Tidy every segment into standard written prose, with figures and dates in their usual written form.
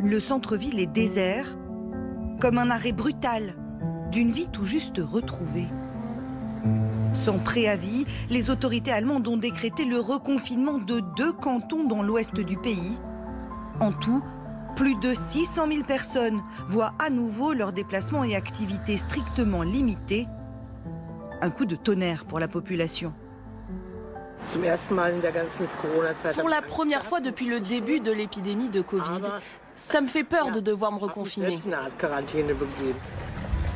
Le centre-ville est désert, comme un arrêt brutal d'une vie tout juste retrouvée. Sans préavis, les autorités allemandes ont décrété le reconfinement de 2 cantons dans l'ouest du pays. En tout, plus de 600 000 personnes voient à nouveau leurs déplacements et activités strictement limités. Un coup de tonnerre pour la population. Pour la première fois depuis le début de l'épidémie de Covid, ça me fait peur de devoir me reconfiner.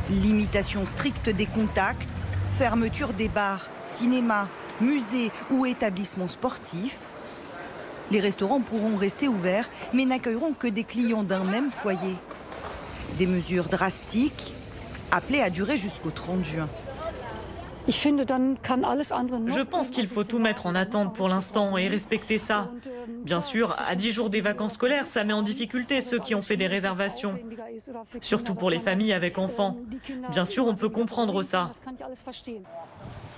Limitation stricte des contacts, fermeture des bars, cinémas, musées ou établissements sportifs. Les restaurants pourront rester ouverts, mais n'accueilleront que des clients d'un même foyer. Des mesures drastiques, appelées à durer jusqu'au 30 juin. Je pense qu'il faut tout mettre en attente pour l'instant et respecter ça. Bien sûr, à 10 jours des vacances scolaires, ça met en difficulté ceux qui ont fait des réservations. Surtout pour les familles avec enfants. Bien sûr, on peut comprendre ça.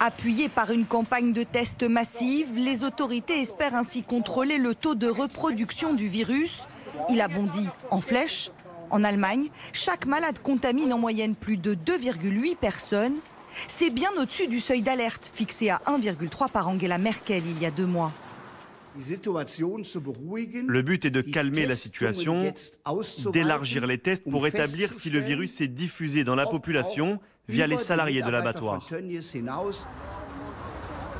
Appuyés par une campagne de tests massive, les autorités espèrent ainsi contrôler le taux de reproduction du virus. Il a bondi en flèche. En Allemagne, chaque malade contamine en moyenne plus de 2,8 personnes. C'est bien au-dessus du seuil d'alerte fixé à 1,3 par Angela Merkel il y a 2 mois. Le but est de calmer la situation, d'élargir les tests pour établir si le virus est diffusé dans la population via les salariés de l'abattoir.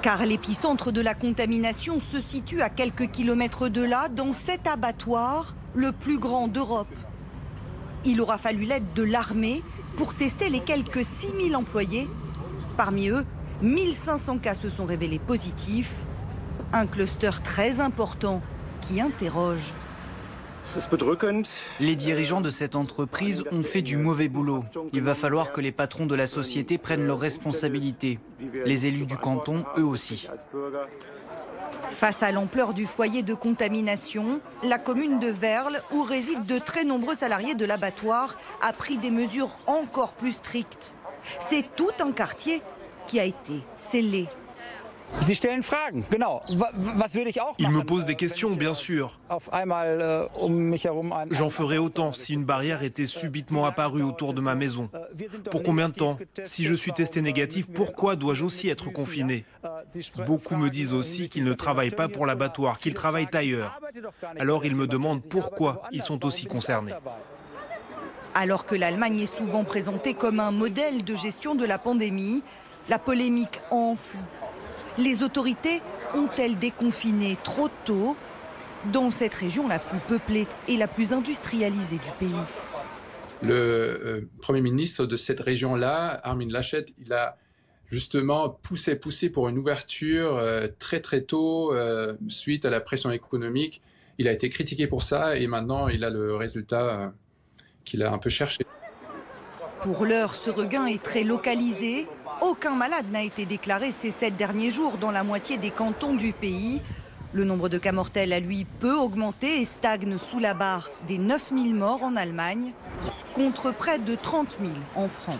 Car l'épicentre de la contamination se situe à quelques kilomètres de là, dans cet abattoir, le plus grand d'Europe. Il aura fallu l'aide de l'armée pour tester les quelques 6000 employés. Parmi eux, 1500 cas se sont révélés positifs. Un cluster très important qui interroge. Les dirigeants de cette entreprise ont fait du mauvais boulot. Il va falloir que les patrons de la société prennent leurs responsabilités. Les élus du canton, eux aussi. Face à l'ampleur du foyer de contamination, la commune de Werle, où résident de très nombreux salariés de l'abattoir, a pris des mesures encore plus strictes. C'est tout un quartier qui a été scellé. Il me pose des questions, bien sûr. J'en ferais autant si une barrière était subitement apparue autour de ma maison. Pour combien de temps? Si je suis testé négatif, pourquoi dois-je aussi être confiné? Beaucoup me disent aussi qu'ils ne travaillent pas pour l'abattoir, qu'ils travaillent ailleurs. Alors ils me demandent pourquoi ils sont aussi concernés. Alors que l'Allemagne est souvent présentée comme un modèle de gestion de la pandémie, la polémique enfle. Les autorités ont-elles déconfiné trop tôt dans cette région la plus peuplée et la plus industrialisée du pays? Le Premier ministre de cette région-là, Armin Laschet, il a justement poussé pour une ouverture très tôt suite à la pression économique. Il a été critiqué pour ça et maintenant il a le résultat qu'il a un peu cherché. Pour l'heure, ce regain est très localisé. Aucun malade n'a été déclaré ces 7 derniers jours dans la moitié des cantons du pays. Le nombre de cas mortels a lui peu augmenté et stagne sous la barre des 9000 morts en Allemagne, contre près de 30 000 en France.